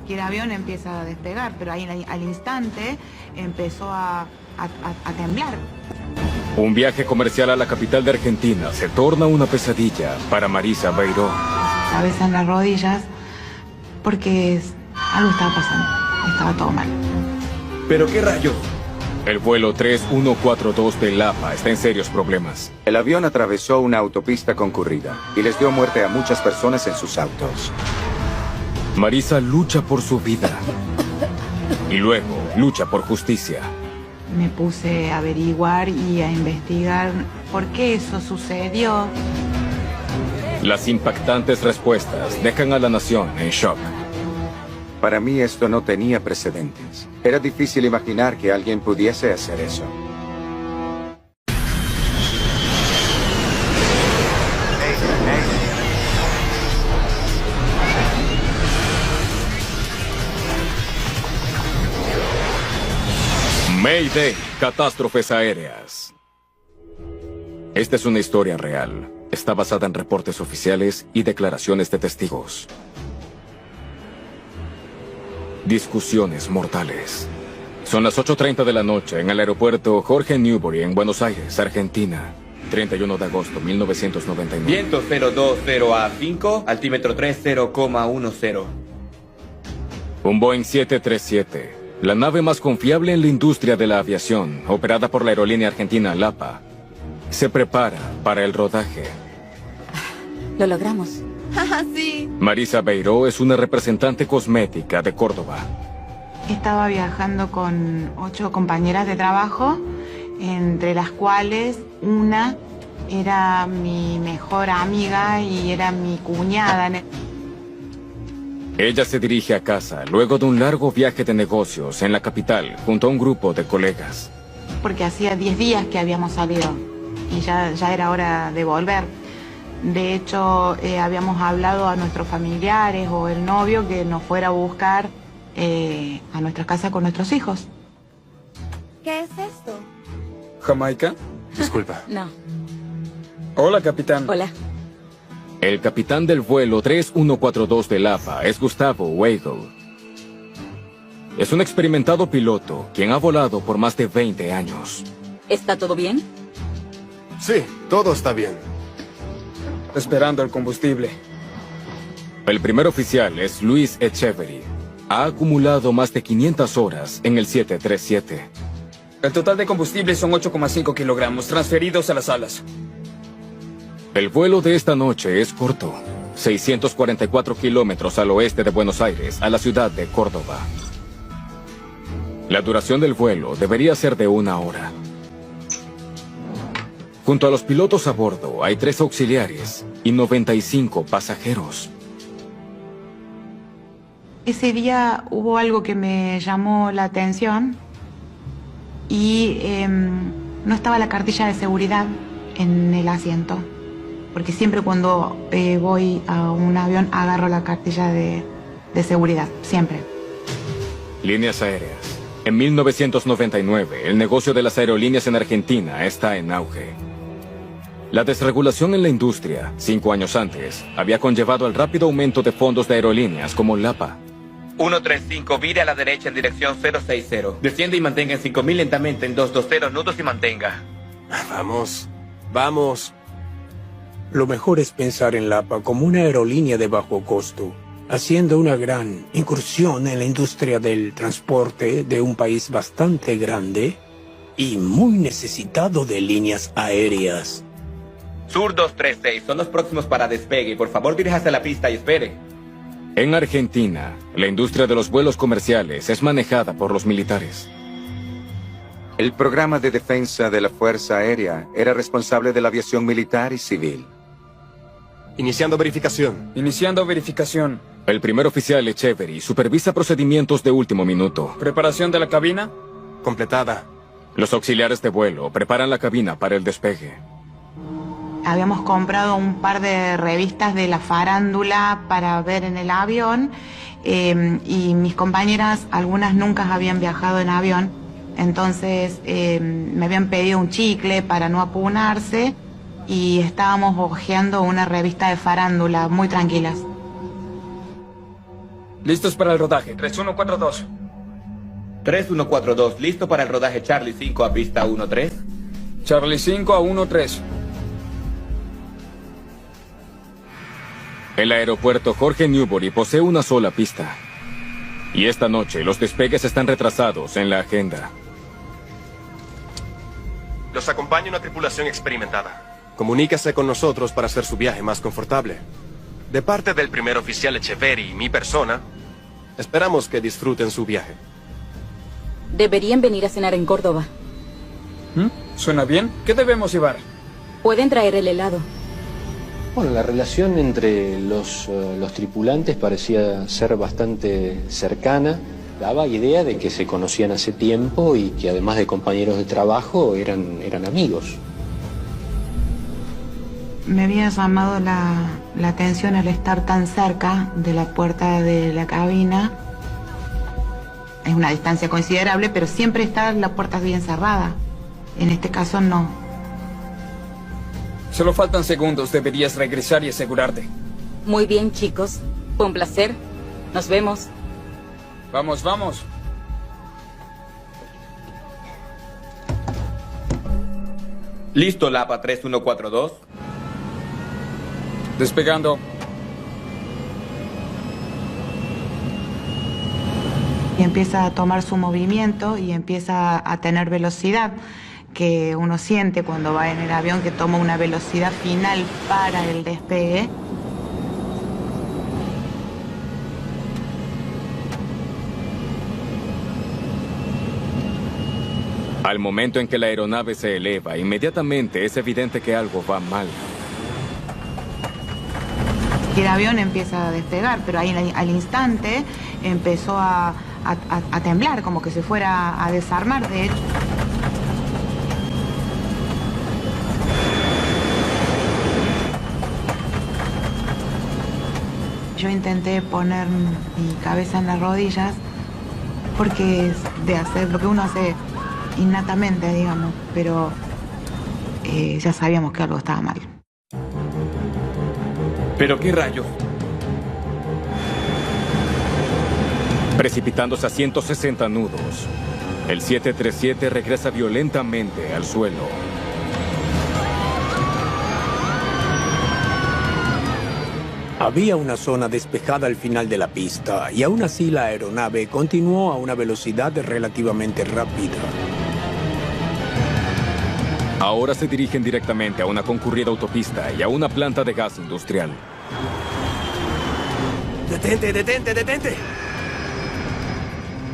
cualquier avión empieza a despegar, pero ahí al instante empezó a temblar. Un viaje comercial a la capital de Argentina se torna una pesadilla para Marisa Beiró. Cabeza en las rodillas, porque algo estaba pasando, estaba todo mal. ¿Pero qué rayos? El vuelo 3142 de Lapa está en serios problemas. El avión atravesó una autopista concurrida y les dio muerte a muchas personas en sus autos. Marisa lucha por su vida y luego lucha por justicia. Me puse a averiguar y a investigar por qué eso sucedió. Las impactantes respuestas dejan a la nación en shock. Para mí esto no tenía precedentes. Era difícil imaginar que alguien pudiese hacer eso. Mayday, catástrofes aéreas. Esta es una historia real. Está basada en reportes oficiales y declaraciones de testigos. Discusiones mortales. Son las 8:30 de la noche en el aeropuerto Jorge Newbery en Buenos Aires, Argentina. 31 de agosto 1999. Viento 020 a 5, altímetro 30,10. Un Boeing 737, la nave más confiable en la industria de la aviación, operada por la aerolínea argentina LAPA, se prepara para el rodaje. Lo logramos. Sí. Marisa Beiró es una representante cosmética de Córdoba. Estaba viajando con 8 compañeras de trabajo, entre las cuales una era mi mejor amiga y era mi cuñada. Ella se dirige a casa luego de un largo viaje de negocios en la capital junto a un grupo de colegas. Porque hacía 10 días que habíamos salido y ya era hora de volver. De hecho, habíamos hablado a nuestros familiares o el novio que nos fuera a buscar a nuestra casa con nuestros hijos. ¿Qué es esto? ¿Jamaica? Disculpa. No. Hola, capitán. Hola. El capitán del vuelo 3142 de LAPA es Gustavo Weigel. Es un experimentado piloto quien ha volado por más de 20 años. ¿Está todo bien? Sí, todo está bien. Esperando el combustible. El primer oficial es Luis Echeverry. Ha acumulado más de 500 horas en el 737. El total de combustible son 8,5 kilogramos transferidos a las alas. El vuelo de esta noche es corto. 644 kilómetros al oeste de Buenos Aires, a la ciudad de Córdoba. La duración del vuelo debería ser de 1 hora. Junto a los pilotos a bordo hay 3 auxiliares y 95 pasajeros. Ese día hubo algo que me llamó la atención y no estaba la cartilla de seguridad en el asiento. Porque siempre cuando voy a un avión agarro la cartilla de seguridad, siempre. Líneas aéreas. En 1999, el negocio de las aerolíneas en Argentina está en auge. La desregulación en la industria, 5 años antes, había conllevado el rápido aumento de fondos de aerolíneas como LAPA. 135, vire a la derecha en dirección 060. Desciende y mantenga en 5000 lentamente en 220 nudos y mantenga. Vamos, vamos. Lo mejor es pensar en LAPA como una aerolínea de bajo costo, haciendo una gran incursión en la industria del transporte de un país bastante grande y muy necesitado de líneas aéreas. Sur 236, son los próximos para despegue. Por favor, diríjase a la pista y espere. En Argentina, la industria de los vuelos comerciales es manejada por los militares. El programa de defensa de la Fuerza Aérea era responsable de la aviación militar y civil. Iniciando verificación. Iniciando verificación. El primer oficial Echeverry supervisa procedimientos de último minuto. ¿Preparación de la cabina? Completada. Los auxiliares de vuelo preparan la cabina para el despegue. Habíamos comprado un par de revistas de la farándula para ver en el avión y mis compañeras, algunas nunca habían viajado en avión, entonces me habían pedido un chicle para no apunarse y estábamos hojeando una revista de farándula muy tranquilas. Listos para el rodaje. 3142. 3142, listo para el rodaje. Charlie 5 a pista 13. Charlie 5 a 13. El aeropuerto Jorge Newbery posee una sola pista. Y esta noche los despegues están retrasados en la agenda. Los acompaña una tripulación experimentada. Comuníquese con nosotros para hacer su viaje más confortable. De parte del primer oficial Echeverry y mi persona, esperamos que disfruten su viaje. Deberían venir a cenar en Córdoba. ¿Suena bien? ¿Qué debemos llevar? Pueden traer el helado. Bueno, la relación entre los tripulantes parecía ser bastante cercana. Daba idea de que se conocían hace tiempo y que además de compañeros de trabajo eran amigos. Me había llamado la atención al estar tan cerca de la puerta de la cabina. Es una distancia considerable, pero siempre está la puerta bien cerrada. En este caso no. Solo faltan segundos. Deberías regresar y asegurarte. Muy bien, chicos. Fue un placer. Nos vemos. Vamos, vamos. Listo, Lapa 3142. Despegando. Y empieza a tomar su movimiento y empieza a tener velocidad, que uno siente cuando va en el avión, que toma una velocidad final para el despegue. Al momento en que la aeronave se eleva, inmediatamente es evidente que algo va mal. Y el avión empieza a despegar, pero ahí al instante empezó a temblar, como que se fuera a desarmar, de hecho. Yo intenté poner mi cabeza en las rodillas, porque es de hacer lo que uno hace innatamente, digamos, pero ya sabíamos que algo estaba mal. ¿Pero qué rayos? Precipitándose a 160 nudos, el 737 regresa violentamente al suelo. Había una zona despejada al final de la pista y aún así la aeronave continuó a una velocidad relativamente rápida. Ahora se dirigen directamente a una concurrida autopista y a una planta de gas industrial. ¡Detente, detente, detente!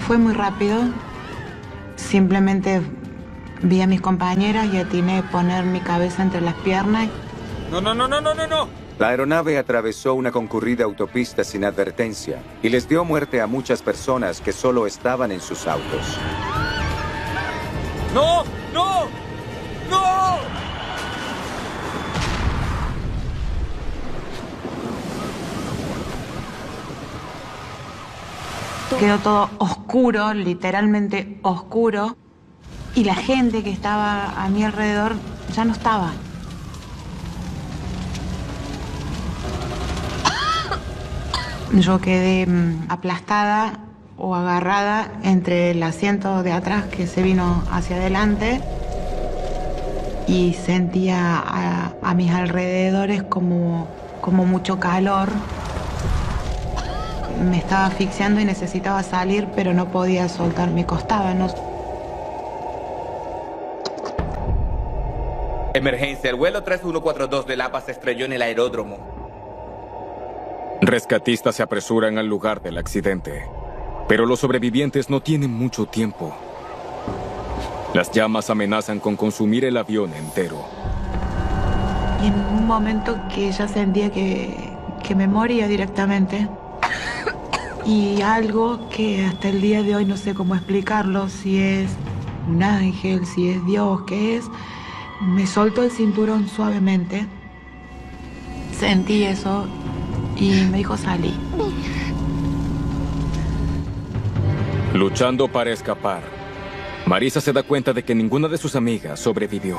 Fue muy rápido. Simplemente vi a mis compañeras y atiné poner mi cabeza entre las piernas. No, no, no, no, no, no, no. La aeronave atravesó una concurrida autopista sin advertencia y les dio muerte a muchas personas que solo estaban en sus autos. ¡No! ¡No! ¡No! Quedó todo oscuro, literalmente oscuro, y la gente que estaba a mi alrededor ya no estaba. Yo quedé aplastada o agarrada entre el asiento de atrás que se vino hacia adelante y sentía a mis alrededores como mucho calor. Me estaba asfixiando y necesitaba salir, pero no podía soltar mi costado. No. Emergencia, el vuelo 3142 de Lapa se estrelló en el aeródromo. Rescatistas se apresuran al lugar del accidente, pero los sobrevivientes no tienen mucho tiempo. Las llamas amenazan con consumir el avión entero. Y en un momento que ya sentía que me moría directamente. Y algo que hasta el día de hoy no sé cómo explicarlo, si es un ángel, si es Dios, qué es, me soltó el cinturón suavemente. Sentí eso y me dijo salí. Luchando para escapar, Marisa se da cuenta de que ninguna de sus amigas sobrevivió.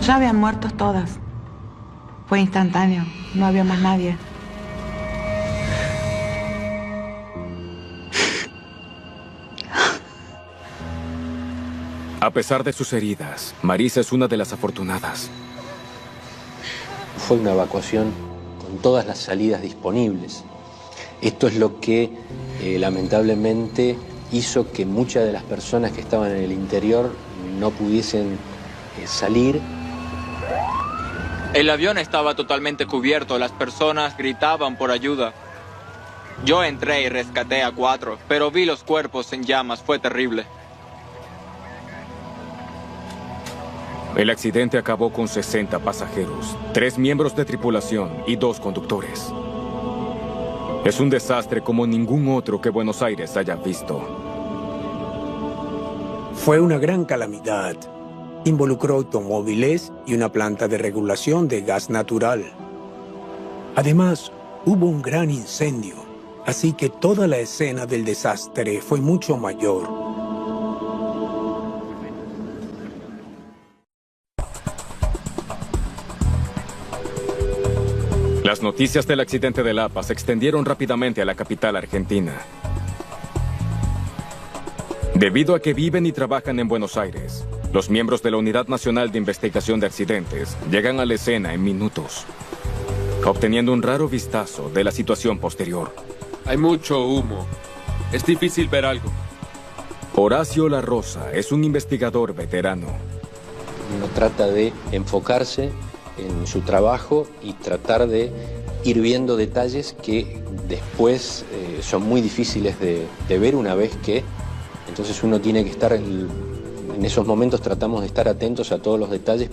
Ya habían muerto todas. Fue instantáneo, no había más nadie. A pesar de sus heridas, Marisa es una de las afortunadas. Fue una evacuación con todas las salidas disponibles. Esto es lo que lamentablemente hizo que muchas de las personas que estaban en el interior no pudiesen salir. El avión estaba totalmente cubierto, las personas gritaban por ayuda. Yo entré y rescaté a 4, pero vi los cuerpos en llamas, fue terrible. El accidente acabó con 60 pasajeros, 3 miembros de tripulación y 2 conductores. Es un desastre como ningún otro que Buenos Aires haya visto. Fue una gran calamidad. Involucró automóviles y una planta de regulación de gas natural. Además, hubo un gran incendio, así que toda la escena del desastre fue mucho mayor. Las noticias del accidente de Lapa se extendieron rápidamente a la capital argentina. Debido a que viven y trabajan en Buenos Aires, los miembros de la Unidad Nacional de Investigación de Accidentes llegan a la escena en minutos, obteniendo un raro vistazo de la situación posterior. Hay mucho humo. Es difícil ver algo. Horacio La Rosa es un investigador veterano. Uno trata de enfocarse en su trabajo y tratar de ir viendo detalles que después son muy difíciles de ver una vez que... Entonces uno tiene que estar... En esos momentos tratamos de estar atentos a todos los detalles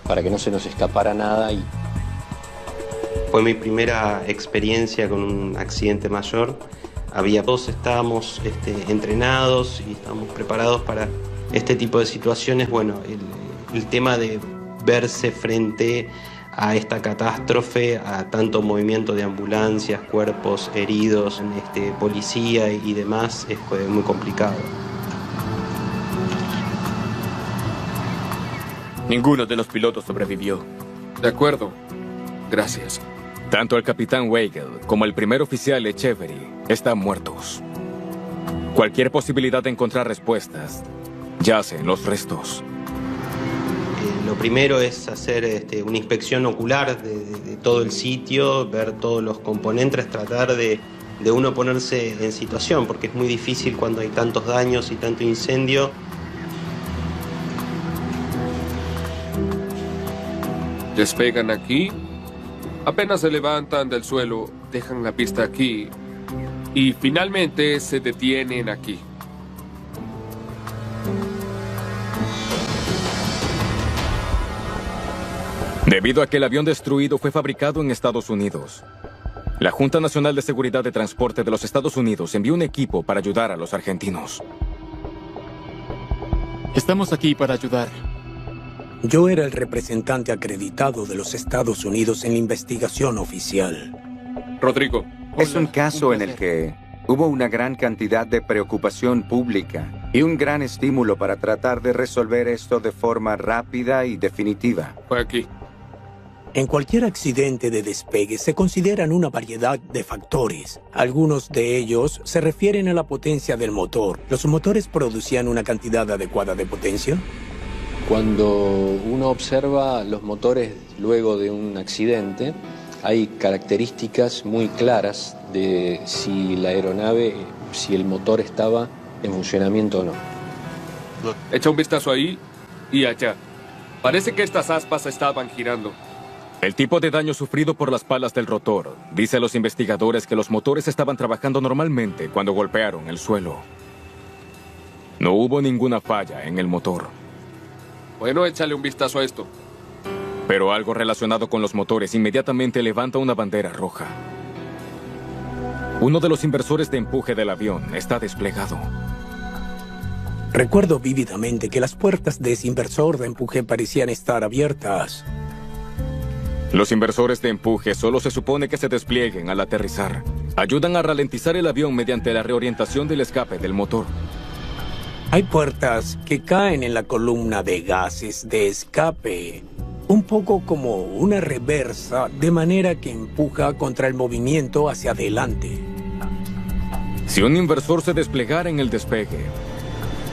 para que no se nos escapara nada. Fue mi primera experiencia con un accidente mayor. Todos estábamos entrenados y estábamos preparados para este tipo de situaciones. Bueno, el tema de verse frente a esta catástrofe, a tanto movimiento de ambulancias, cuerpos heridos, policía y demás, fue muy complicado. Ninguno de los pilotos sobrevivió. De acuerdo. Gracias. Tanto el capitán Weigel como el primer oficial Echeverry están muertos. Cualquier posibilidad de encontrar respuestas yace en los restos. Lo primero es hacer una inspección ocular de todo el sitio, ver todos los componentes, tratar de uno ponerse en situación, porque es muy difícil cuando hay tantos daños y tanto incendio. Despegan aquí, apenas se levantan del suelo, dejan la pista aquí y finalmente se detienen aquí. Debido a que el avión destruido fue fabricado en Estados Unidos, la Junta Nacional de Seguridad de Transporte de los Estados Unidos envió un equipo para ayudar a los argentinos. Estamos aquí para ayudar. Yo era el representante acreditado de los Estados Unidos en la investigación oficial. Rodrigo. Es un caso en el que hubo una gran cantidad de preocupación pública y un gran estímulo para tratar de resolver esto de forma rápida y definitiva. Fue aquí. En cualquier accidente de despegue se consideran una variedad de factores. Algunos de ellos se refieren a la potencia del motor. ¿Los motores producían una cantidad adecuada de potencia? Cuando uno observa los motores luego de un accidente, hay características muy claras de si la aeronave, si el motor estaba en funcionamiento o no. Echa un vistazo ahí y allá. Parece que estas aspas estaban girando. El tipo de daño sufrido por las palas del rotor dice a los investigadores que los motores estaban trabajando normalmente cuando golpearon el suelo. No hubo ninguna falla en el motor. Bueno, échale un vistazo a esto. Pero algo relacionado con los motores inmediatamente levanta una bandera roja. Uno de los inversores de empuje del avión está desplegado. Recuerdo vívidamente que las puertas de ese inversor de empuje parecían estar abiertas. Los inversores de empuje solo se supone que se desplieguen al aterrizar. Ayudan a ralentizar el avión mediante la reorientación del escape del motor. Hay puertas que caen en la columna de gases de escape, un poco como una reversa, de manera que empuja contra el movimiento hacia adelante. Si un inversor se desplegara en el despegue,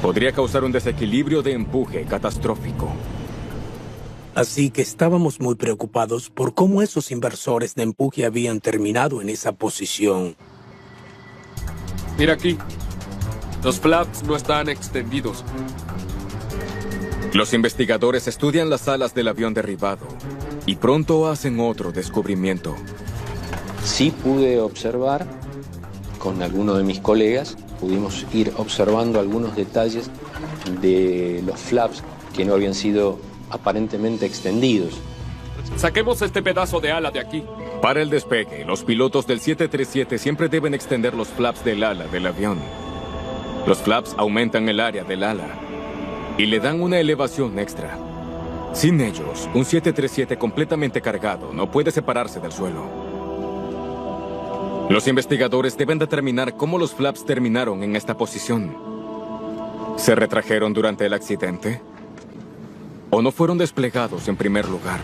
podría causar un desequilibrio de empuje catastrófico. Así que estábamos muy preocupados por cómo esos inversores de empuje habían terminado en esa posición. Mira aquí. Los flaps no están extendidos. Los investigadores estudian las alas del avión derribado y pronto hacen otro descubrimiento. Sí pude observar, con alguno de mis colegas, pudimos ir observando algunos detalles de los flaps que no habían sido aparentemente extendidos. Saquemos este pedazo de ala de aquí. Para el despegue, los pilotos del 737 siempre deben extender los flaps del ala del avión. Los flaps aumentan el área del ala y le dan una elevación extra. Sin ellos, un 737 completamente cargado no puede separarse del suelo. Los investigadores deben determinar cómo los flaps terminaron en esta posición. ¿Se retrajeron durante el accidente? ¿O no fueron desplegados en primer lugar?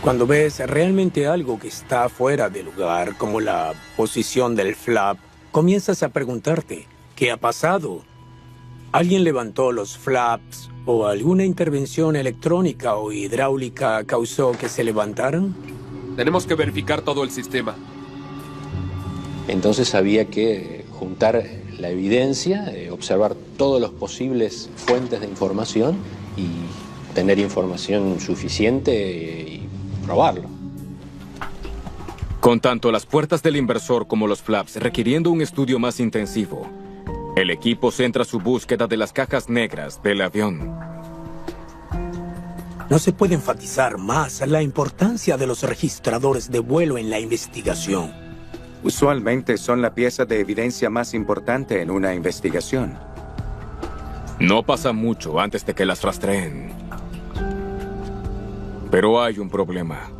Cuando ves realmente algo que está fuera de lugar, como la posición del flap, comienzas a preguntarte, ¿qué ha pasado? ¿Alguien levantó los flaps o alguna intervención electrónica o hidráulica causó que se levantaran? Tenemos que verificar todo el sistema. Entonces había que juntar la evidencia, observar todas las posibles fuentes de información y tener información suficiente y probarlo. Con tanto las puertas del inversor como los flaps requiriendo un estudio más intensivo, el equipo centra su búsqueda de las cajas negras del avión. No se puede enfatizar más la importancia de los registradores de vuelo en la investigación. Usualmente son la pieza de evidencia más importante en una investigación. No pasa mucho antes de que las rastreen. Pero hay un problema.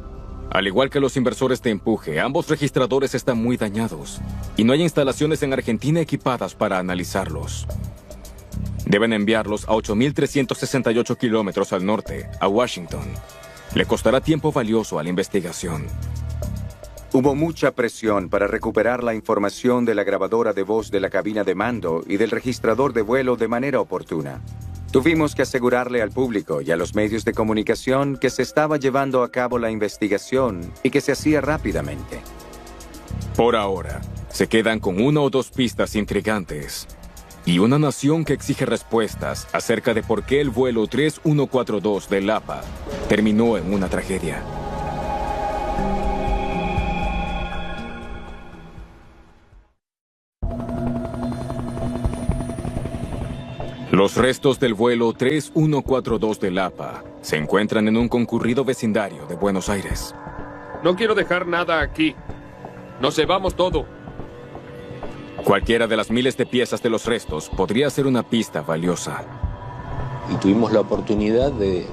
Al igual que los inversores de empuje, ambos registradores están muy dañados y no hay instalaciones en Argentina equipadas para analizarlos. Deben enviarlos a 8.368 kilómetros al norte, a Washington. Le costará tiempo valioso a la investigación. Hubo mucha presión para recuperar la información de la grabadora de voz de la cabina de mando y del registrador de vuelo de manera oportuna. Tuvimos que asegurarle al público y a los medios de comunicación que se estaba llevando a cabo la investigación y que se hacía rápidamente. Por ahora, se quedan con una o dos pistas intrigantes y una nación que exige respuestas acerca de por qué el vuelo 3142 del APA terminó en una tragedia. Los restos del vuelo 3142 del APA se encuentran en un concurrido vecindario de Buenos Aires. No quiero dejar nada aquí. Nos llevamos todo. Cualquiera de las miles de piezas de los restos podría ser una pista valiosa. Y tuvimos la oportunidad de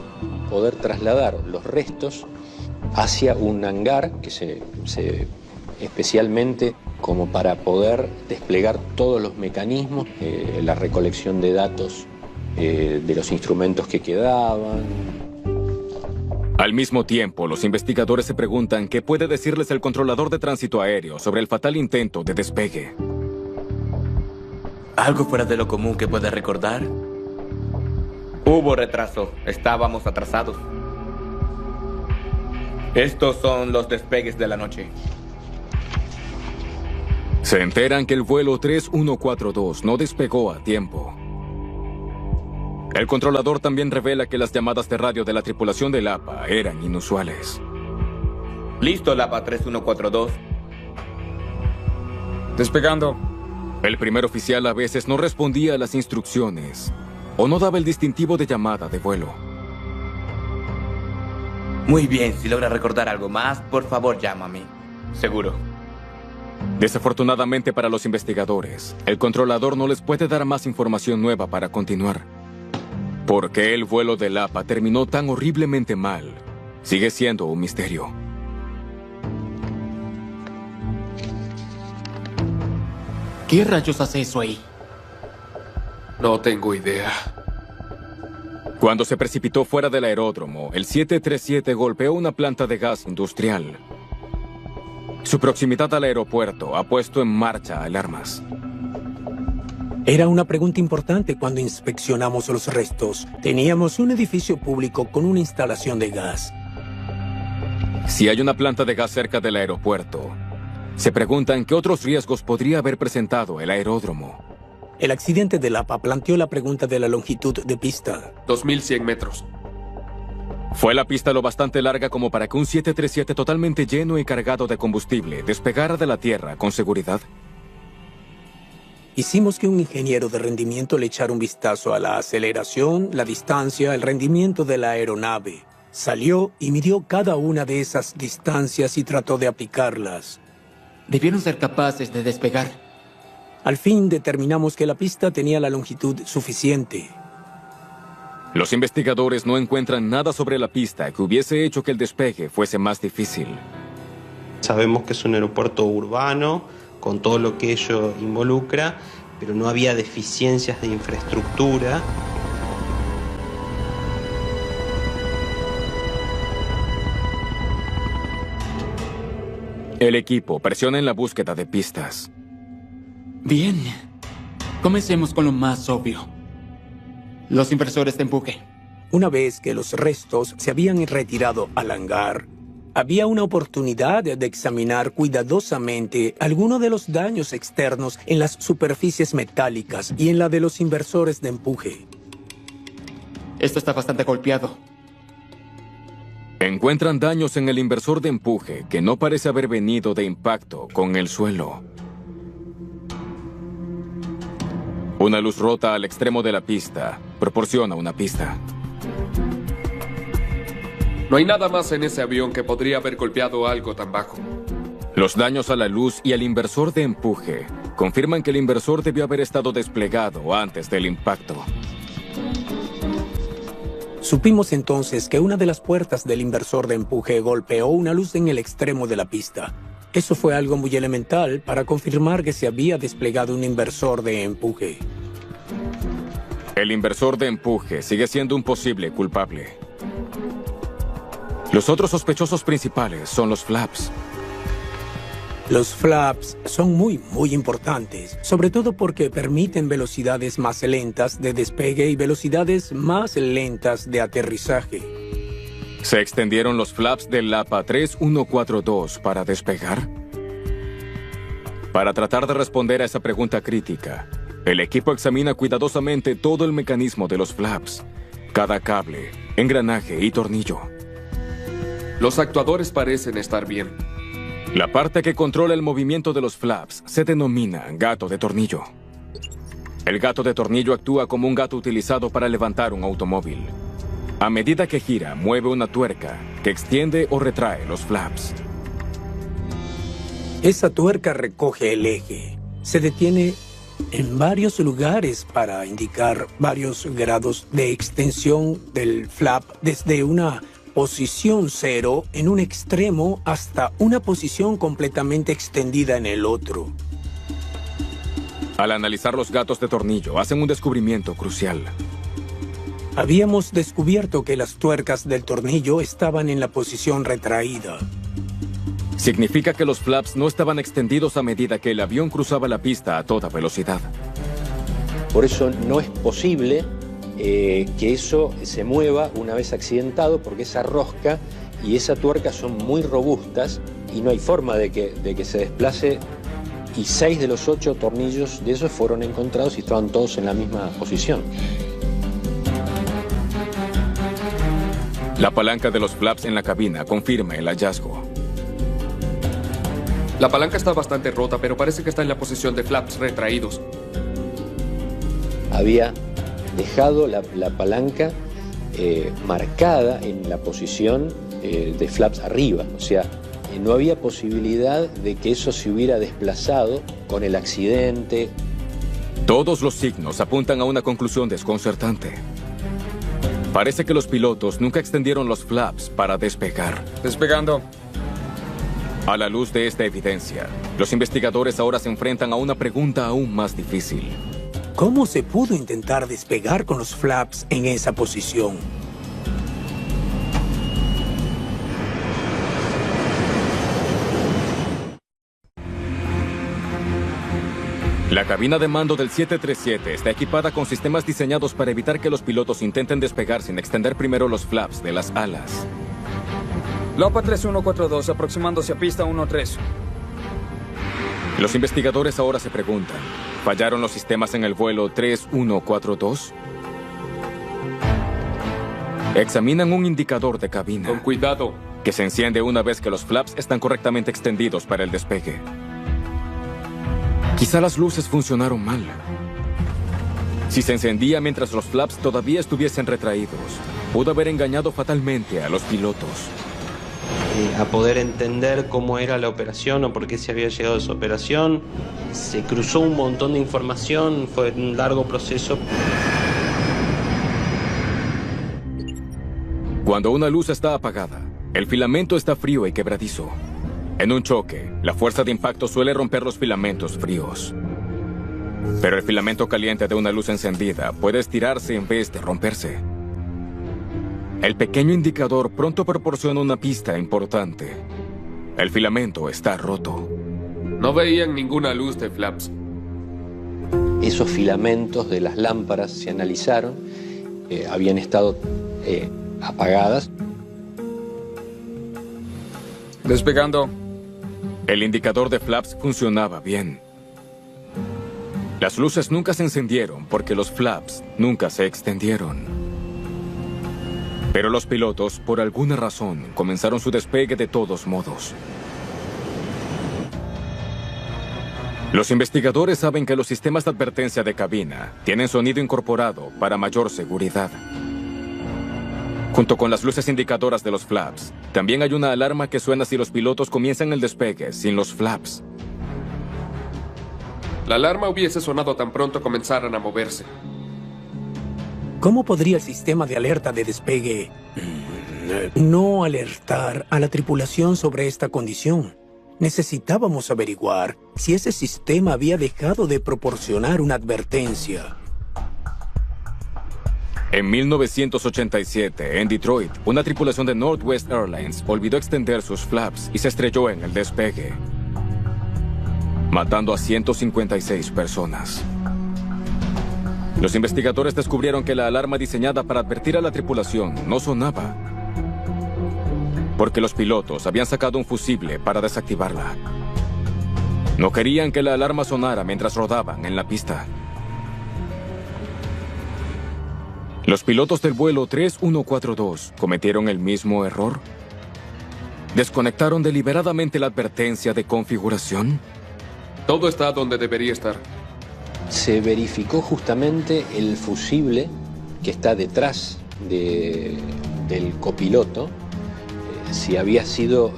poder trasladar los restos hacia un hangar que se especialmente como para poder desplegar todos los mecanismos, la recolección de datos de los instrumentos que quedaban. Al mismo tiempo, los investigadores se preguntan qué puede decirles el controlador de tránsito aéreo sobre el fatal intento de despegue. ¿Algo fuera de lo común que pueda recordar? Hubo retraso. Estábamos atrasados. Estos son los despegues de la noche. Se enteran que el vuelo 3142 no despegó a tiempo. El controlador también revela que las llamadas de radio de la tripulación del APA eran inusuales. Listo, el APA 3142. Despegando. El primer oficial a veces no respondía a las instrucciones o no daba el distintivo de llamada de vuelo. Muy bien, si logra recordar algo más, por favor llámame. Seguro. Desafortunadamente para los investigadores, el controlador no les puede dar más información nueva para continuar. ¿Por qué el vuelo del APA terminó tan horriblemente mal? Sigue siendo un misterio. ¿Qué rayos hace eso ahí? No tengo idea. Cuando se precipitó fuera del aeródromo, el 737 golpeó una planta de gas industrial. Su proximidad al aeropuerto ha puesto en marcha alarmas. Era una pregunta importante cuando inspeccionamos los restos. Teníamos un edificio público con una instalación de gas. Si hay una planta de gas cerca del aeropuerto, se preguntan qué otros riesgos podría haber presentado el aeródromo. El accidente de Lapa planteó la pregunta de la longitud de pista. 2100 metros. ¿Fue la pista lo bastante larga como para que un 737 totalmente lleno y cargado de combustible despegara de la Tierra con seguridad? Hicimos que un ingeniero de rendimiento le echara un vistazo a la aceleración, la distancia, el rendimiento de la aeronave. Salió y midió cada una de esas distancias y trató de aplicarlas. Debieron ser capaces de despegar. Al fin determinamos que la pista tenía la longitud suficiente. Los investigadores no encuentran nada sobre la pista que hubiese hecho que el despegue fuese más difícil. Sabemos que es un aeropuerto urbano, con todo lo que ello involucra, pero no había deficiencias de infraestructura. El equipo presiona en la búsqueda de pistas. Bien. Comencemos con lo más obvio. Los inversores de empuje. Una vez que los restos se habían retirado al hangar, había una oportunidad de examinar cuidadosamente algunos de los daños externos en las superficies metálicas y en la de los inversores de empuje. Esto está bastante golpeado. Encuentran daños en el inversor de empuje que no parece haber venido de impacto con el suelo. Una luz rota al extremo de la pista proporciona una pista. No hay nada más en ese avión que podría haber golpeado algo tan bajo. Los daños a la luz y al inversor de empuje confirman que el inversor debió haber estado desplegado antes del impacto. Supimos entonces que una de las puertas del inversor de empuje golpeó una luz en el extremo de la pista. Eso fue algo muy elemental para confirmar que se había desplegado un inversor de empuje. El inversor de empuje sigue siendo un posible culpable. Los otros sospechosos principales son los flaps. Los flaps son muy importantes, sobre todo porque permiten velocidades más lentas de despegue y velocidades más lentas de aterrizaje. ¿Se extendieron los flaps del Lapa 3142 para despegar? Para tratar de responder a esa pregunta crítica, el equipo examina cuidadosamente todo el mecanismo de los flaps, cada cable, engranaje y tornillo. Los actuadores parecen estar bien. La parte que controla el movimiento de los flaps se denomina gato de tornillo. El gato de tornillo actúa como un gato utilizado para levantar un automóvil. A medida que gira, mueve una tuerca que extiende o retrae los flaps. Esa tuerca recoge el eje. Se detiene en varios lugares para indicar varios grados de extensión del flap desde una posición 0 en un extremo hasta una posición completamente extendida en el otro. Al analizar los gatos de tornillo, hacen un descubrimiento crucial. Habíamos descubierto que las tuercas del tornillo estaban en la posición retraída. Significa que los flaps no estaban extendidos a medida que el avión cruzaba la pista a toda velocidad. Por eso no es posible que eso se mueva una vez accidentado, porque esa rosca y esa tuerca son muy robustas y no hay forma de que se desplace, y 6 de los 8 tornillos de esos fueron encontrados y estaban todos en la misma posición. La palanca de los flaps en la cabina confirma el hallazgo. La palanca está bastante rota, pero parece que está en la posición de flaps retraídos. Había dejado la palanca marcada en la posición de flaps arriba. O sea, no había posibilidad de que eso se hubiera desplazado con el accidente. Todos los signos apuntan a una conclusión desconcertante. Parece que los pilotos nunca extendieron los flaps para despegar. Despegando. A la luz de esta evidencia, los investigadores ahora se enfrentan a una pregunta aún más difícil. ¿Cómo se pudo intentar despegar con los flaps en esa posición? La cabina de mando del 737 está equipada con sistemas diseñados para evitar que los pilotos intenten despegar sin extender primero los flaps de las alas. Lapa 3142, aproximándose a pista 13. Los investigadores ahora se preguntan, ¿fallaron los sistemas en el vuelo 3142? Examinan un indicador de cabina. Con cuidado. Que se enciende una vez que los flaps están correctamente extendidos para el despegue. Quizá las luces funcionaron mal. Si se encendía mientras los flaps todavía estuviesen retraídos, pudo haber engañado fatalmente a los pilotos. A poder entender cómo era la operación o por qué se había llegado a esa operación. Se cruzó un montón de información, fue un largo proceso. Cuando una luz está apagada, el filamento está frío y quebradizo. En un choque, la fuerza de impacto suele romper los filamentos fríos. Pero el filamento caliente de una luz encendida puede estirarse en vez de romperse. El pequeño indicador pronto proporciona una pista importante. El filamento está roto. No veían ninguna luz de flaps. Esos filamentos de las lámparas se analizaron, habían estado apagadas. Despegando. El indicador de flaps funcionaba bien. Las luces nunca se encendieron porque los flaps nunca se extendieron. Pero los pilotos, por alguna razón, comenzaron su despegue de todos modos. Los investigadores saben que los sistemas de advertencia de cabina tienen sonido incorporado para mayor seguridad. Junto con las luces indicadoras de los flaps, también hay una alarma que suena si los pilotos comienzan el despegue sin los flaps. La alarma hubiese sonado tan pronto comenzaran a moverse. ¿Cómo podría el sistema de alerta de despegue no alertar a la tripulación sobre esta condición? Necesitábamos averiguar si ese sistema había dejado de proporcionar una advertencia. En 1987, en Detroit, una tripulación de Northwest Airlines olvidó extender sus flaps y se estrelló en el despegue, matando a 156 personas. Los investigadores descubrieron que la alarma diseñada para advertir a la tripulación no sonaba, porque los pilotos habían sacado un fusible para desactivarla. No querían que la alarma sonara mientras rodaban en la pista. ¿Los pilotos del vuelo 3142 cometieron el mismo error? ¿Desconectaron deliberadamente la advertencia de configuración? Todo está donde debería estar. Se verificó justamente el fusible que está detrás del copiloto, si había sido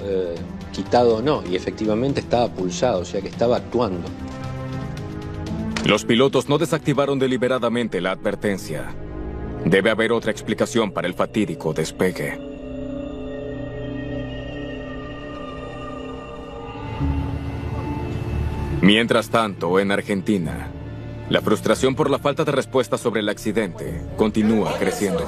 quitado o no, y efectivamente estaba pulsado, o sea que estaba actuando. Los pilotos no desactivaron deliberadamente la advertencia. Debe haber otra explicación para el fatídico despegue. Mientras tanto, en Argentina, la frustración por la falta de respuesta sobre el accidente continúa creciendo.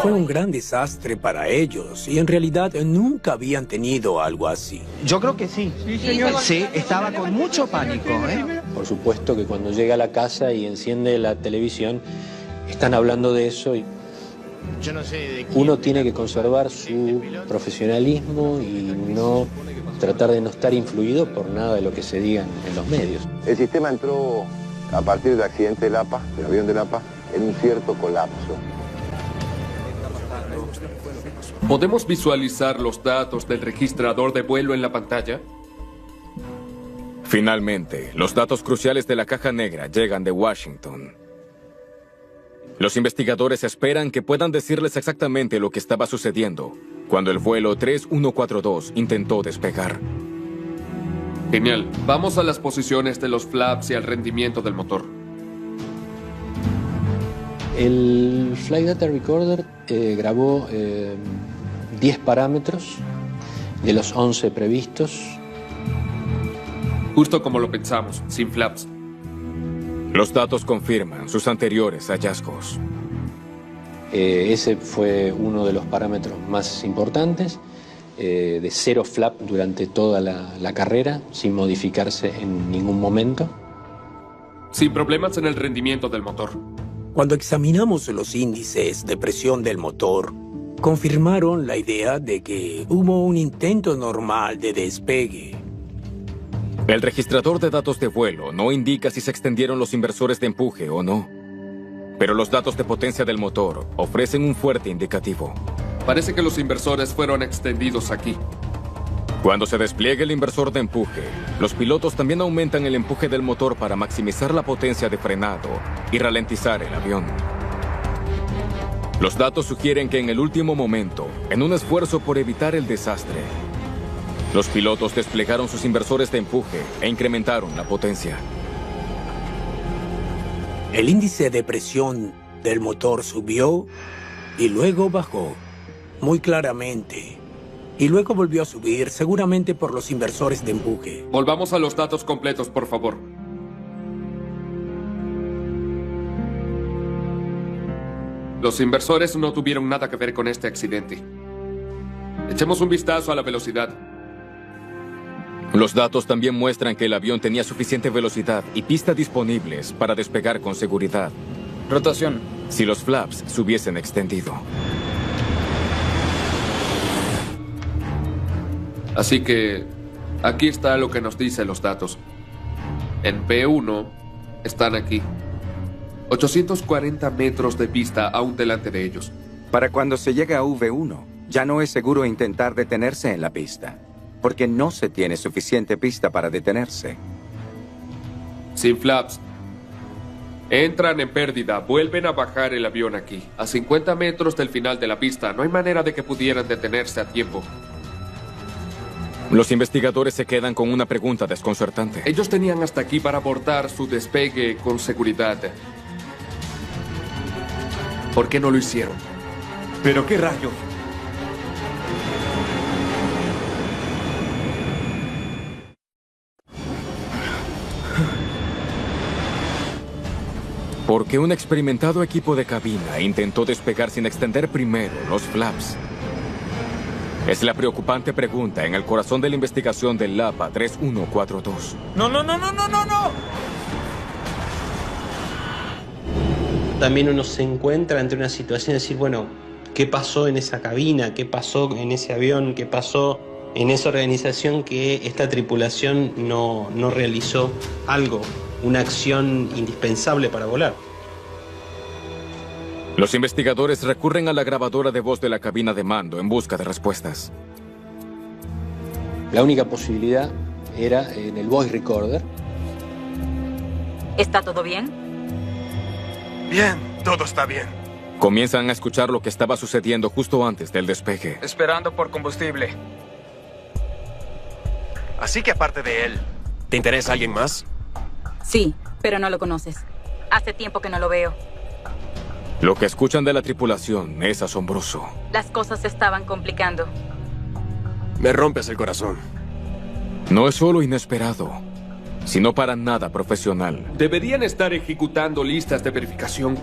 Fue un gran desastre para ellos y en realidad nunca habían tenido algo así. Yo creo que sí. Sí, señor. Sí, estaba con mucho pánico, ¿eh? Por supuesto que cuando llega a la casa y enciende la televisión, están hablando de eso y uno tiene que conservar su profesionalismo y no tratar de no estar influido por nada de lo que se diga en los medios. El sistema entró a partir del accidente del APA, del avión del APA, en un cierto colapso. ¿Podemos visualizar los datos del registrador de vuelo en la pantalla? Finalmente, los datos cruciales de la caja negra llegan de Washington. Los investigadores esperan que puedan decirles exactamente lo que estaba sucediendo cuando el vuelo 3142 intentó despegar. Genial. Vamos a las posiciones de los flaps y al rendimiento del motor. El Flight Data Recorder grabó 10 parámetros de los 11 previstos. Justo como lo pensamos, sin flaps. Los datos confirman sus anteriores hallazgos. Ese fue uno de los parámetros más importantes, de 0 flap durante toda la carrera, sin modificarse en ningún momento. sin problemas en el rendimiento del motor. Cuando examinamos los índices de presión del motor, confirmaron la idea de que hubo un intento normal de despegue. El registrador de datos de vuelo no indica si se extendieron los inversores de empuje o no. Pero los datos de potencia del motor ofrecen un fuerte indicativo. Parece que los inversores fueron extendidos aquí. Cuando se despliegue el inversor de empuje, los pilotos también aumentan el empuje del motor para maximizar la potencia de frenado y ralentizar el avión. Los datos sugieren que en el último momento, en un esfuerzo por evitar el desastre, los pilotos desplegaron sus inversores de empuje e incrementaron la potencia. El índice de presión del motor subió y luego bajó, muy claramente. Y luego volvió a subir, seguramente por los inversores de empuje. Volvamos a los datos completos, por favor. Los inversores no tuvieron nada que ver con este accidente. Echemos un vistazo a la velocidad. Los datos también muestran que el avión tenía suficiente velocidad y pista disponibles para despegar con seguridad. Rotación. Si los flaps se hubiesen extendido. Así que aquí está lo que nos dicen los datos. En P1 están aquí. 840 metros de pista aún delante de ellos. Para cuando se llega a V1, ya no es seguro intentar detenerse en la pista, porque no se tiene suficiente pista para detenerse. Sin flaps. Entran en pérdida, vuelven a bajar el avión aquí. A 50 metros del final de la pista, no hay manera de que pudieran detenerse a tiempo. Los investigadores se quedan con una pregunta desconcertante. Ellos tenían hasta aquí para abordar su despegue con seguridad. ¿Por qué no lo hicieron? ¿Pero qué rayos? Porque un experimentado equipo de cabina intentó despegar sin extender primero los flaps. Es la preocupante pregunta en el corazón de la investigación del LAPA 3142. ¡No! También uno se encuentra ante una situación de decir, bueno, ¿qué pasó en esa cabina? ¿Qué pasó en ese avión? ¿Qué pasó en esa organización que esta tripulación no realizó algo, una acción indispensable para volar? Los investigadores recurren a la grabadora de voz de la cabina de mando en busca de respuestas. La única posibilidad era en el voice recorder. ¿Está todo bien? Bien, todo está bien. Comienzan a escuchar lo que estaba sucediendo justo antes del despegue. Esperando por combustible. Así que aparte de él, ¿te interesa alguien más? Sí, pero no lo conoces. Hace tiempo que no lo veo. Lo que escuchan de la tripulación es asombroso. Las cosas se estaban complicando. Me rompes el corazón. No es solo inesperado, sino para nada profesional. Deberían estar ejecutando listas de verificación.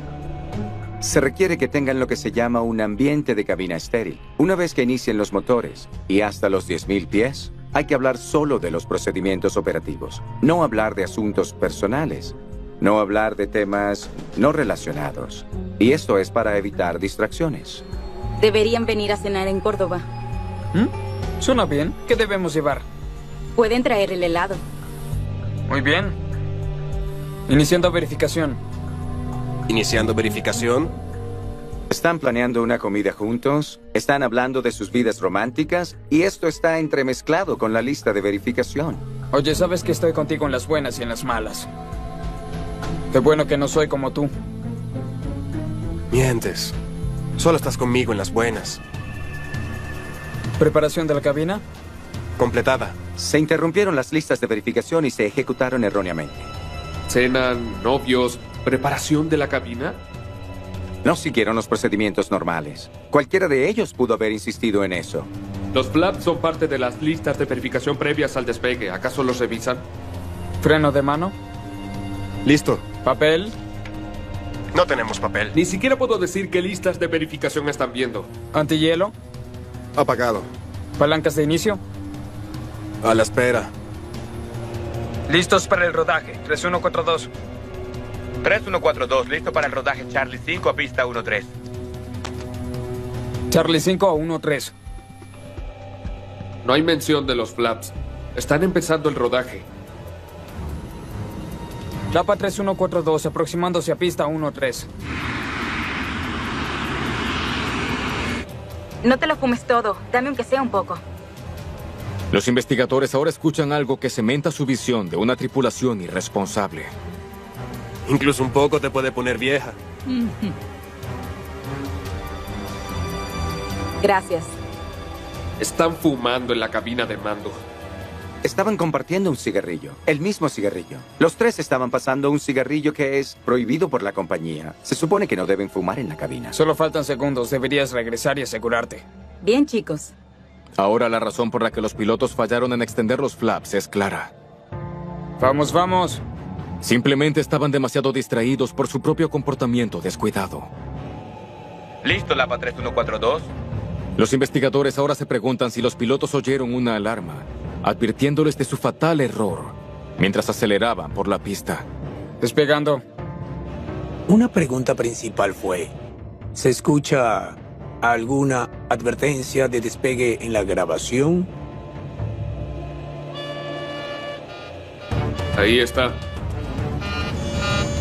Se requiere que tengan lo que se llama un ambiente de cabina estéril. Una vez que inicien los motores y hasta los 10.000 pies, hay que hablar solo de los procedimientos operativos. No hablar de asuntos personales. No hablar de temas no relacionados. Y esto es para evitar distracciones. Deberían venir a cenar en Córdoba. Suena bien. ¿Qué debemos llevar? Pueden traer el helado. Muy bien. Iniciando verificación. ¿Iniciando verificación? Están planeando una comida juntos, están hablando de sus vidas románticas y esto está entremezclado con la lista de verificación. Oye, sabes que estoy contigo en las buenas y en las malas. Qué bueno que no soy como tú. Mientes. Solo estás conmigo en las buenas. ¿Preparación de la cabina? Completada. Se interrumpieron las listas de verificación y se ejecutaron erróneamente. Cenan, novios, preparación de la cabina. No siguieron los procedimientos normales. Cualquiera de ellos pudo haber insistido en eso. Los flaps son parte de las listas de verificación previas al despegue. ¿Acaso los revisan? ¿Freno de mano? Listo. ¿Papel? No tenemos papel. Ni siquiera puedo decir qué listas de verificación están viendo. ¿Antihielo? Apagado. ¿Palancas de inicio? A la espera. Listos para el rodaje. 3142. 3142, listo para el rodaje Charlie 5 a pista 13. Charlie 5 a 13. No hay mención de los flaps. Están empezando el rodaje. Lapa 3142, aproximándose a pista 13. No te lo fumes todo. Dame aunque sea un poco. Los investigadores ahora escuchan algo que cementa su visión de una tripulación irresponsable. Incluso un poco te puede poner vieja. Gracias. Están fumando en la cabina de mando. Estaban compartiendo un cigarrillo, el mismo cigarrillo. Los tres estaban pasando un cigarrillo que es prohibido por la compañía. Se supone que no deben fumar en la cabina. Solo faltan segundos. Deberías regresar y asegurarte. Bien, chicos. Ahora la razón por la que los pilotos fallaron en extender los flaps es clara. Vamos, vamos. Simplemente estaban demasiado distraídos por su propio comportamiento descuidado. Listo, Lapa 3142. Los investigadores ahora se preguntan si los pilotos oyeron una alarma, advirtiéndoles de su fatal error, mientras aceleraban por la pista. Despegando. Una pregunta principal fue, ¿se escucha alguna advertencia de despegue en la grabación? Ahí está.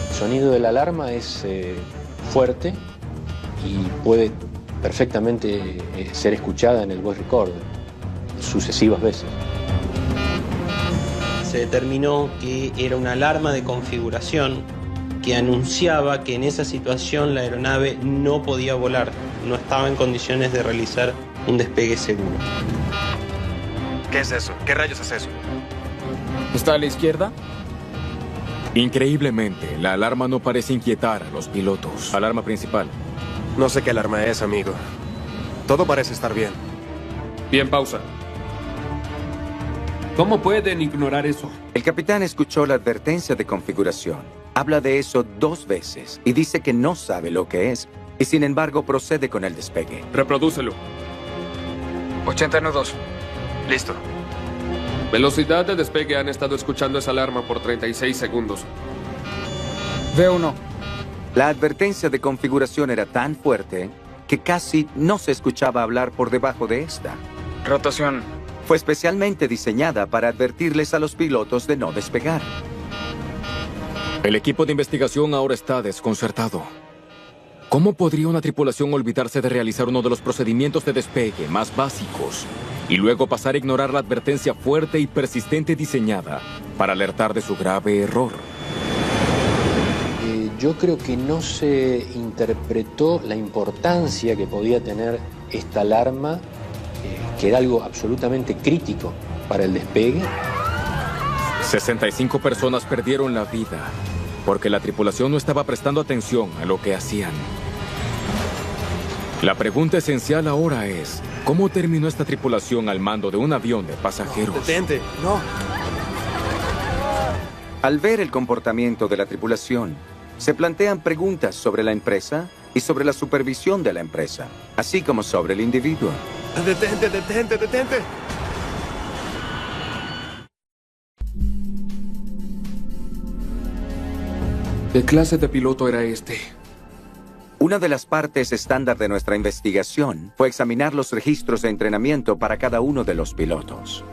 El sonido de la alarma es fuerte y puede perfectamente ser escuchada en el voice recorder sucesivas veces. Se determinó que era una alarma de configuración que anunciaba que en esa situación la aeronave no podía volar, no estaba en condiciones de realizar un despegue seguro. ¿Qué es eso? ¿Qué rayos es eso? ¿Está a la izquierda? Increíblemente, la alarma no parece inquietar a los pilotos. Alarma principal. No sé qué alarma es, amigo. Todo parece estar bien. Bien, pausa. ¿Cómo pueden ignorar eso? El capitán escuchó la advertencia de configuración. Habla de eso 2 veces y dice que no sabe lo que es. Y sin embargo procede con el despegue. Reprodúcelo. 80 nudos. Listo. Velocidad de despegue. Han estado escuchando esa alarma por 36 segundos. V1. La advertencia de configuración era tan fuerte que casi no se escuchaba hablar por debajo de esta. Rotación. Fue especialmente diseñada para advertirles a los pilotos de no despegar. El equipo de investigación ahora está desconcertado. ¿Cómo podría una tripulación olvidarse de realizar uno de los procedimientos de despegue más básicos y luego pasar a ignorar la advertencia fuerte y persistente diseñada para alertar de su grave error? Yo creo que no se interpretó la importancia que podía tener esta alarma, que era algo absolutamente crítico para el despegue. 65 personas perdieron la vida porque la tripulación no estaba prestando atención a lo que hacían. La pregunta esencial ahora es, ¿cómo terminó esta tripulación al mando de un avión de pasajeros? Detente, no. Al ver el comportamiento de la tripulación, se plantean preguntas sobre la empresa y sobre la supervisión de la empresa, así como sobre el individuo. Detente, detente, detente. ¿Qué clase de piloto era este? Una de las partes estándar de nuestra investigación fue examinar los registros de entrenamiento para cada uno de los pilotos.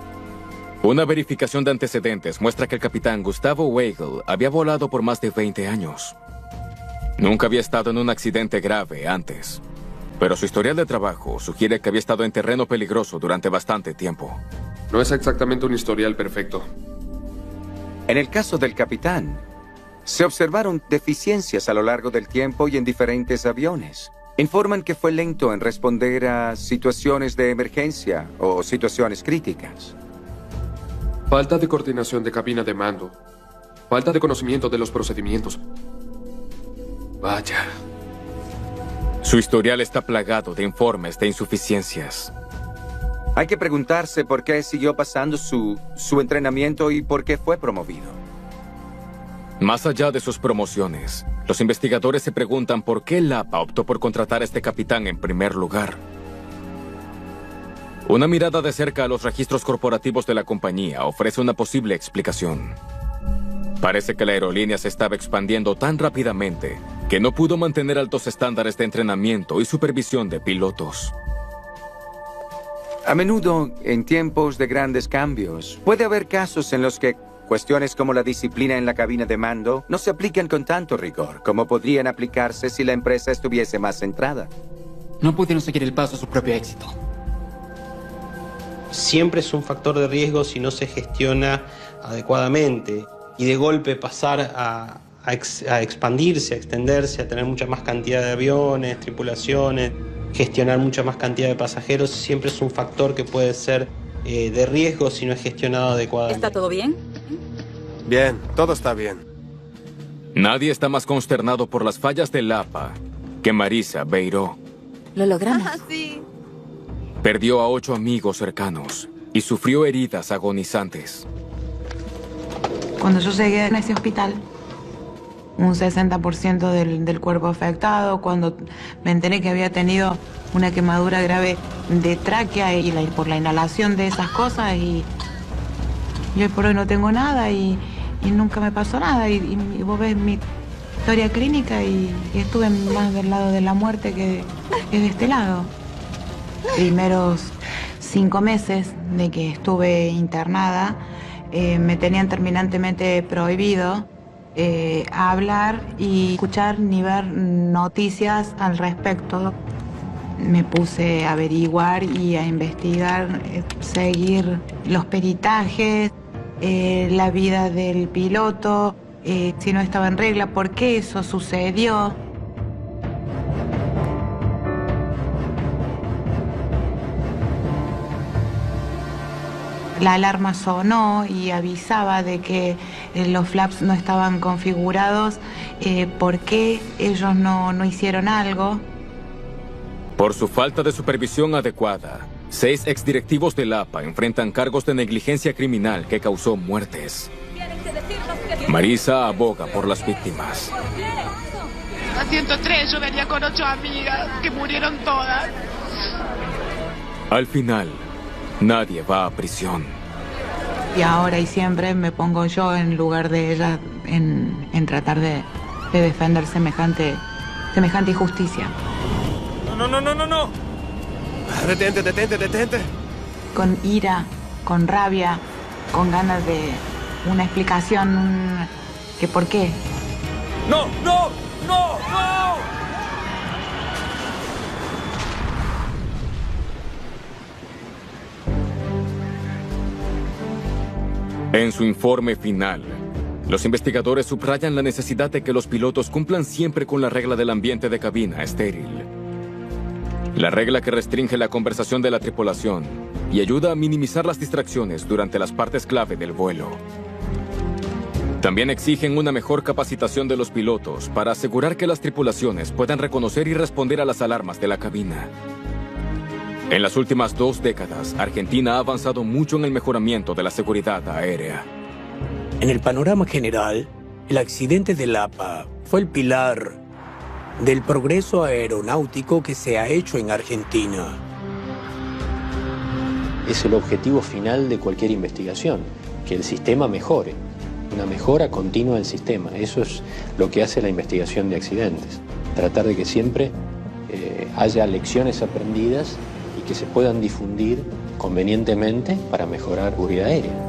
Una verificación de antecedentes muestra que el capitán Gustavo Weigel había volado por más de 20 años. Nunca había estado en un accidente grave antes, pero su historial de trabajo sugiere que había estado en terreno peligroso durante bastante tiempo. No es exactamente un historial perfecto. En el caso del capitán, se observaron deficiencias a lo largo del tiempo y en diferentes aviones. Informan que fue lento en responder a situaciones de emergencia o situaciones críticas. Falta de coordinación de cabina de mando. Falta de conocimiento de los procedimientos. Vaya. Su historial está plagado de informes de insuficiencias. Hay que preguntarse por qué siguió pasando su entrenamiento y por qué fue promovido. Más allá de sus promociones, los investigadores se preguntan por qué Lapa optó por contratar a este capitán en primer lugar. Una mirada de cerca a los registros corporativos de la compañía ofrece una posible explicación. Parece que la aerolínea se estaba expandiendo tan rápidamente que no pudo mantener altos estándares de entrenamiento y supervisión de pilotos. A menudo, en tiempos de grandes cambios, puede haber casos en los que cuestiones como la disciplina en la cabina de mando no se aplican con tanto rigor como podrían aplicarse si la empresa estuviese más centrada. No pudieron seguir el paso a su propio éxito. Siempre es un factor de riesgo si no se gestiona adecuadamente y de golpe pasar a expandirse, a extenderse, a tener mucha más cantidad de aviones, tripulaciones, gestionar mucha más cantidad de pasajeros, siempre es un factor que puede ser de riesgo si no es gestionado adecuadamente. ¿Está todo bien? Bien, todo está bien. Nadie está más consternado por las fallas del APA que Marisa Beiró. Lo logramos. Sí. Perdió a 8 amigos cercanos y sufrió heridas agonizantes. Cuando yo llegué a ese hospital, un 60% del cuerpo afectado, cuando me enteré que había tenido una quemadura grave de tráquea y por la inhalación de esas cosas, y hoy por hoy no tengo nada y nunca me pasó nada, y vos ves mi historia clínica y estuve más del lado de la muerte que de este lado. Primeros 5 meses de que estuve internada, me tenían terminantemente prohibido hablar y escuchar ni ver noticias al respecto. Me puse a averiguar y a investigar, seguir los peritajes, la vida del piloto, si no estaba en regla, por qué eso sucedió. La alarma sonó y avisaba de que los flaps no estaban configurados. ¿Por qué ellos no hicieron algo? Por su falta de supervisión adecuada, 6 exdirectivos del APA enfrentan cargos de negligencia criminal que causó muertes. Marisa aboga por las víctimas. A 103 yo venía con 8 amigas que murieron todas. Al final, nadie va a prisión. Y ahora y siempre me pongo yo en lugar de ellas en tratar de defender semejante injusticia. No. Detente. Con ira, con rabia, con ganas de una explicación, que por qué. No. En su informe final, los investigadores subrayan la necesidad de que los pilotos cumplan siempre con la regla del ambiente de cabina estéril. La regla que restringe la conversación de la tripulación y ayuda a minimizar las distracciones durante las partes clave del vuelo. También exigen una mejor capacitación de los pilotos para asegurar que las tripulaciones puedan reconocer y responder a las alarmas de la cabina. En las últimas 2 décadas, Argentina ha avanzado mucho en el mejoramiento de la seguridad aérea. En el panorama general, el accidente del APA fue el pilar del progreso aeronáutico que se ha hecho en Argentina. Es el objetivo final de cualquier investigación, que el sistema mejore, una mejora continua del sistema. Eso es lo que hace la investigación de accidentes, tratar de que siempre haya lecciones aprendidas y que se puedan difundir convenientemente para mejorar la seguridad aérea.